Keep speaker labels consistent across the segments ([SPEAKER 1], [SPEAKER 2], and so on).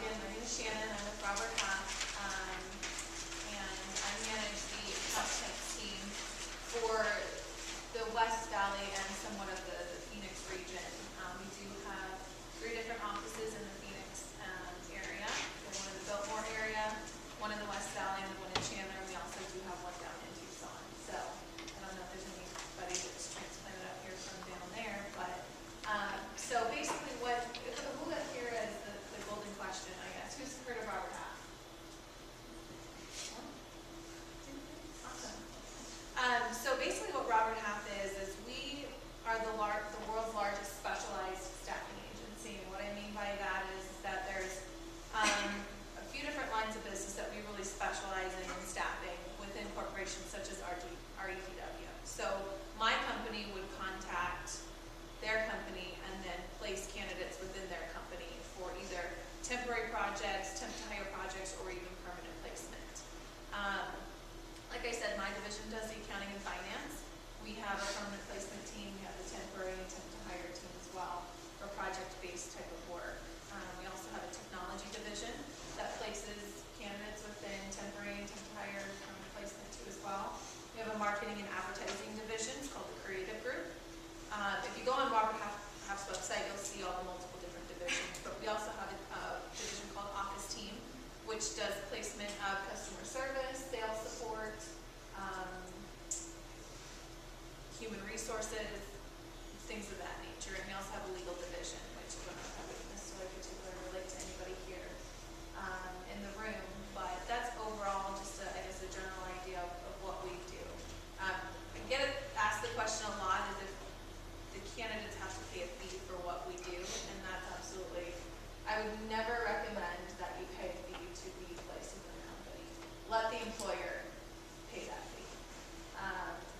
[SPEAKER 1] again, my name is Shannon. I'm with Robert Half, and I manage the Accountemps team for the West Valley and somewhat of the Phoenix region. We do have 3 different offices in the Phoenix area. We have one in the Biltmore area, one in the West Valley, and one in Chandler. We also do have one down in Tucson. So I don't know if there's anybody that's transplanted up here from down there, but so basically who up here is the golden question, I guess. Who's heard of Robert Half? Awesome. So basically what Robert Half is we are the world's largest specialized staffing agency. And what I mean by that is that there's a few different lines of business that we really specialize in staffing within corporations such as RETW. So my company would contact their company and then place candidates within their company for either temporary projects, temp to hire projects, or even permanent placement. Like I said, my division does the accounting and finance. We have a permanent placement team. We have the temporary and temp to hire team as well for project-based type of work. We also have a technology division that places candidates within temporary and temp to hire permanent placement too as well. We have a marketing and advertising division. It's called the Creative Group. If you go on Robert Half's website, you'll see all the multiple different divisions. But we also have a division called Office Team, which does placement of customer service, sales support, human resources, things of that nature. And we also have a legal division, which I don't know if that would necessarily particularly relate to anybody here in the room. But that's overall just, I guess, a general idea of what we do. I get asked the question a lot is if the candidates have to pay a fee for what we do, and that's absolutely, I would never recommend that you pay a fee to be placed within a company. Let the employer pay that fee.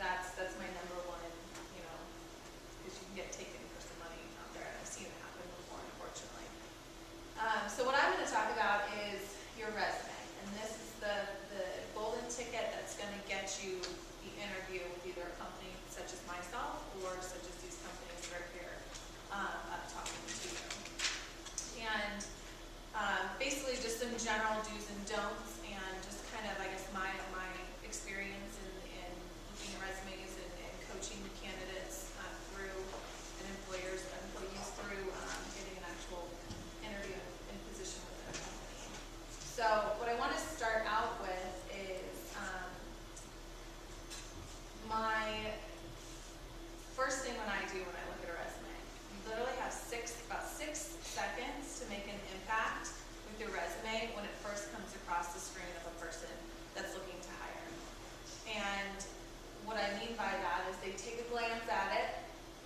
[SPEAKER 1] That's my number one, because you can get taken for some money out there, and I've seen it happen before, unfortunately. So what I'm going to talk about is your resume, and this is the golden ticket that's going to get you the interview with either a company such as myself or such as these companies that are here talking to you. And basically just some general do's and don'ts, and just kind of, I guess, my experience in looking at resumes and coaching candidates through and employees through getting an actual interview and position within a company. So what I want to start out with is my first thing when I look at a resume. You literally have about 6 seconds to make an impact with your resume when it first comes across the screen of a person that's looking to hire. And what I mean by that is they take a glance at it,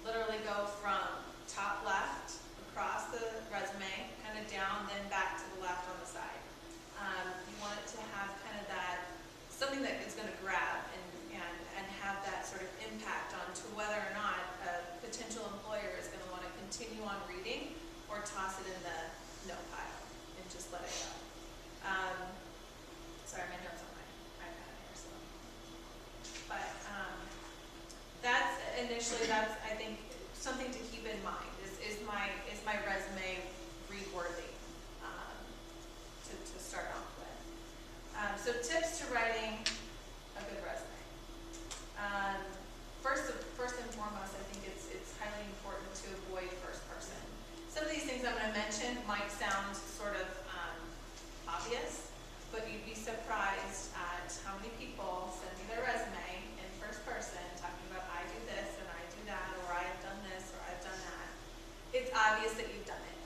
[SPEAKER 1] literally go from top left across the resume, kind of down, then back to the left on the side. You want it to have kind of that, something that is going to grab and have that sort of impact on to whether or not a potential employer is going to want to continue on reading or toss it in the no pile and just let it go. Sorry, my notes on my iPad here, so. But that's initially, I think, something to keep in mind. Is my resume read worthy to start off with? So tips to writing a good resume. First and foremost, I think it's highly important to avoid first person. Some of these things I'm going to mention might sound sort of obvious, but you'd be surprised at how many people send me their resume in first person talking about I do this and I do that, or I've done this or I've done that. It's obvious that you've done it.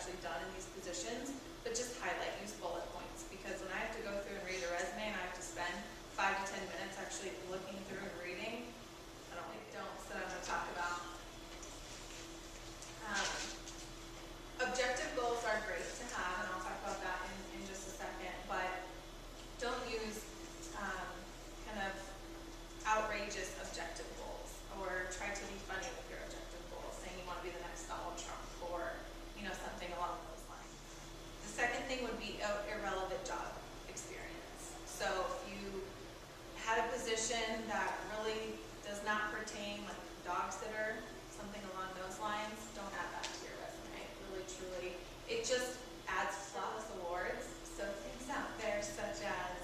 [SPEAKER 1] actually done in these positions, but just highlight, use bullet points, because when I have to go through and read a resume and I have to spend 5 to 10 minutes actually looking through and reading, I don't like don't, so I'm going to talk about. Objective goals are great to have, and I'll talk about that in just a second, but don't use kind of outrageous objective goals, or try to be funny with your objective goals, saying you want to be the next Donald Trump, or something along those lines. The second thing would be irrelevant job experience. So if you had a position that really does not pertain, like dog sitter, something along those lines, don't add that to your resume. Really, truly, it just adds flawless awards. So things out there such as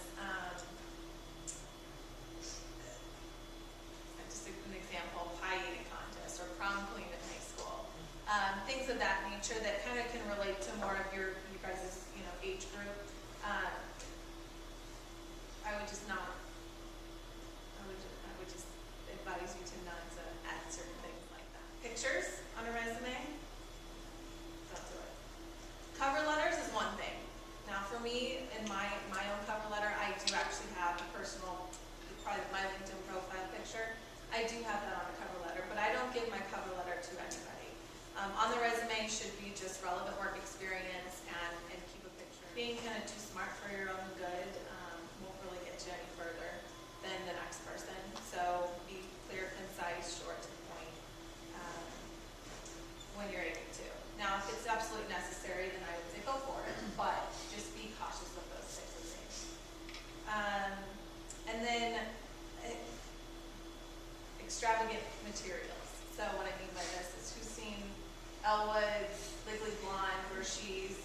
[SPEAKER 1] just an example, pie eating contest or prom queen in high school, things of that nature that kind of can relate to more of you guys' age group. I would just not. I would just advise you to not to add certain things like that. Pictures on a resume, don't do it. Cover letters is one thing. Now for me, in my own cover letter, I do actually have a personal, probably my LinkedIn profile picture. I do have that on a cover letter, but I don't give my cover letter to anybody. On the resume should be just relevant work experience and keep a picture. Being kind of too smart for your own good won't really get you any further than the next person. So be clear, concise, short to the point when you're able to. Now, if it's absolutely necessary, then I would say go for it, but just be cautious of those types of things. And then extravagant materials. So what I mean by this is, who's seen Elwood's Legally Blonde, where she's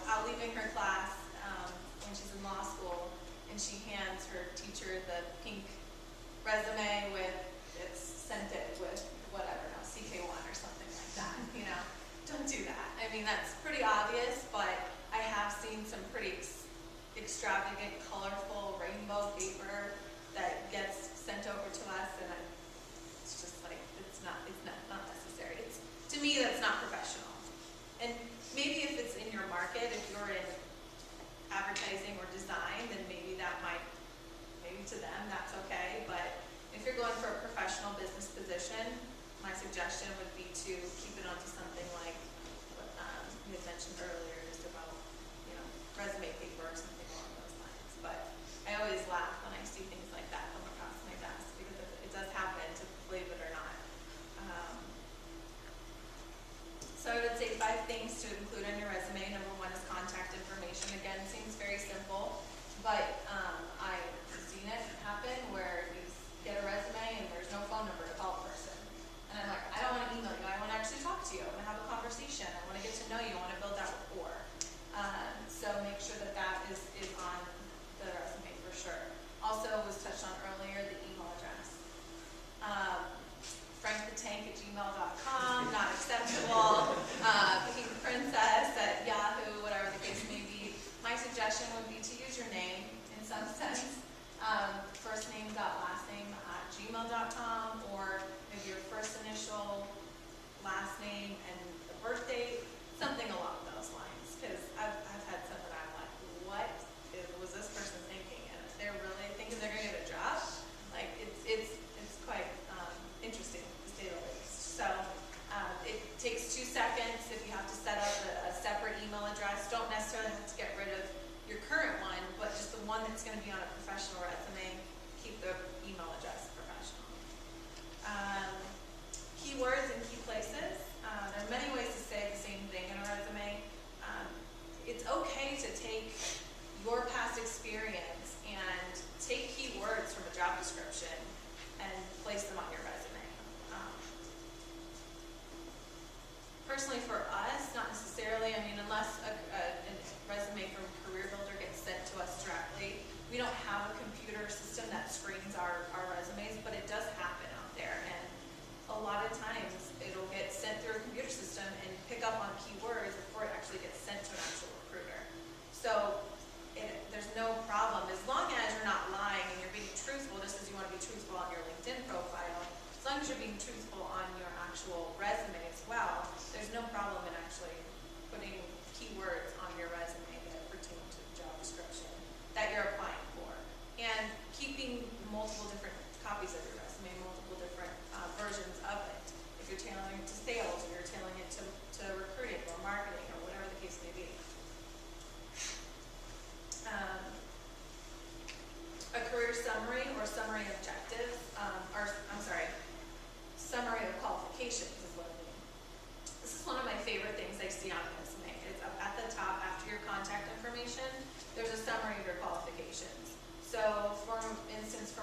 [SPEAKER 1] out leaving her class when she's in law school, and she hands her teacher the pink resume with it's scented with whatever, CK1 or something like that. Don't do that. I mean, that's pretty obvious, but I have seen some pretty extravagant, colorful rainbow paper that gets sent over to us, and it's just like it's not necessary. To me, that's not professional. And maybe if it's in your market, if you're in advertising or design, then maybe to them that's okay. But if you're going for a professional business position, my suggestion would be to keep it onto something like what you had mentioned earlier, just about resume paper or something along those lines. But I always laugh when I see things like that come across my desk, because it does happen, to believe it or not. So I would say 5 things to include on your resume. Number 1 is contact information. Again, seems very simple, but I've seen it happen where you get a resume and there's no phone number to call a person. And I'm like, I don't want to email you. I want to actually talk to you. I want to have a conversation. I want to get to know you. I want to build that rapport. So make sure that is on the resume for sure. Also was touched on earlier, the email address. frankthetank@gmail.com, not acceptable. Pink Princess at Yahoo, whatever the case may be. My suggestion would be to use your name in some sense. First name dot last name at gmail.com, or maybe your first initial, last name, and the birth date, something along those lines. Because I've had some that I'm like, what was this person thinking? And if they're really thinking they're going to get a job, like it's quite interesting, to say the least. So it takes 2 seconds. If you have to set up a separate email address, don't necessarily have to get rid of your current one, but just the one that's going to be on a professional resume. Keep the email address professional. Keywords and key places. There are many ways to say the same thing in a resume. It's okay to take your past experience and take keywords from a job description and place them on your resume. Personally, for us, not necessarily. I mean, unless a resume from Career Builder gets sent to us directly, we don't have a computer system that screens our resumes, but it does happen out there. And a lot of times, it'll get sent through a computer system and pick up on keywords before it actually gets sent to an actual recruiter. So there's no problem, as long as you're not lying and you're being truthful, just as you want to be truthful on your LinkedIn profile. As long as you're being truthful on your actual resume as well, there's no problem in actually putting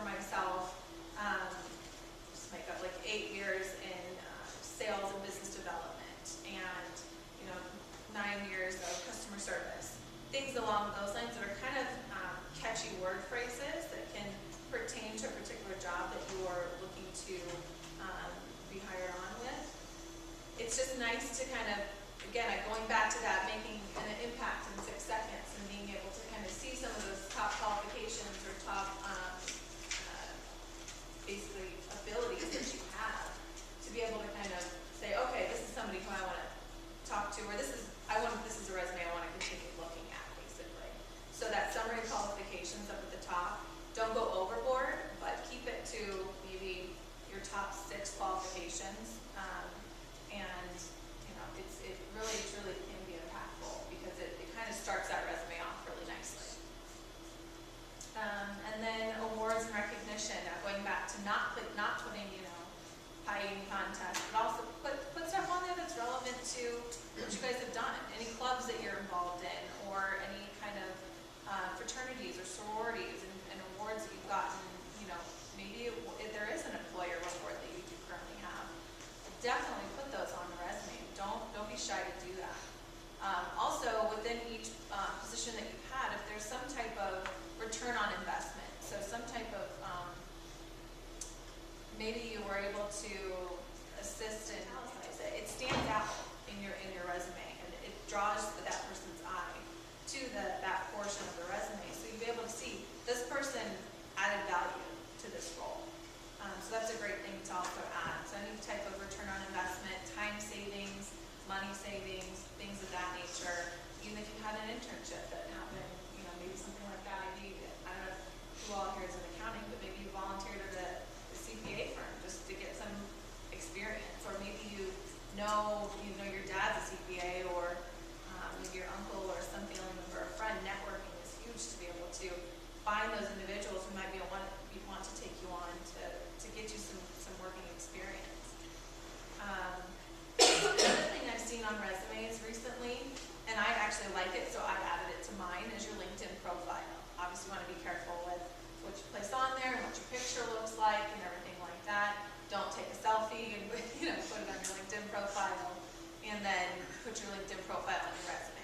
[SPEAKER 1] for myself, just make up like 8 years in sales and business development, and 9 years of customer service. Things along those lines that are kind of catchy word phrases that can pertain to a particular job that you are looking to be hired on with. It's just nice to kind of, again, going back to that, making an impact in 6 seconds and being able to kind of see some of those top qualifications or top basically abilities that you have, to be able to kind of say, okay, this is somebody who I want to talk to, or this is a resume I want to continue looking at, basically. So that summary qualifications up at the top, don't go overboard, but keep it to maybe your top 6 qualifications, and it really truly can be impactful because it kind of starts that resume off really nicely. And then awards and recognition, going back to not putting pie-eating contests, but also put stuff on there that's relevant to what you guys have done, any clubs that you're involved in, or any kind of fraternities or sororities and awards that you've gotten. Maybe if there is an employer award that you do currently have, definitely put those on the resume. Don't be shy to do that. Also, within each position that you've had, if there's some type of return on investment, so some type of maybe you were able to assist in it stands out in your resume, and it draws that person's eye to that portion of the resume, so you'll be able to see this person added value to this role. So that's a great thing to also add. So any type of return on investment, time savings, money savings, things of that nature. Even if you had an internship that happened, maybe something like that. Maybe, I don't know who all here is in accounting, but maybe you volunteered at a CPA firm just to get some experience, or maybe you know your dad's a CPA, or maybe your uncle or some family member or a friend. Networking is huge to be able to find those individuals who might want to take you on to get you some working experience. Another thing I've seen on resumes recently, and I actually like it, so I've added it to mine, is your LinkedIn profile. Obviously you want to be careful with what you place on there and what your picture looks like and everything like that. Don't take a selfie and put it on your LinkedIn profile, and then put your LinkedIn profile on your resume.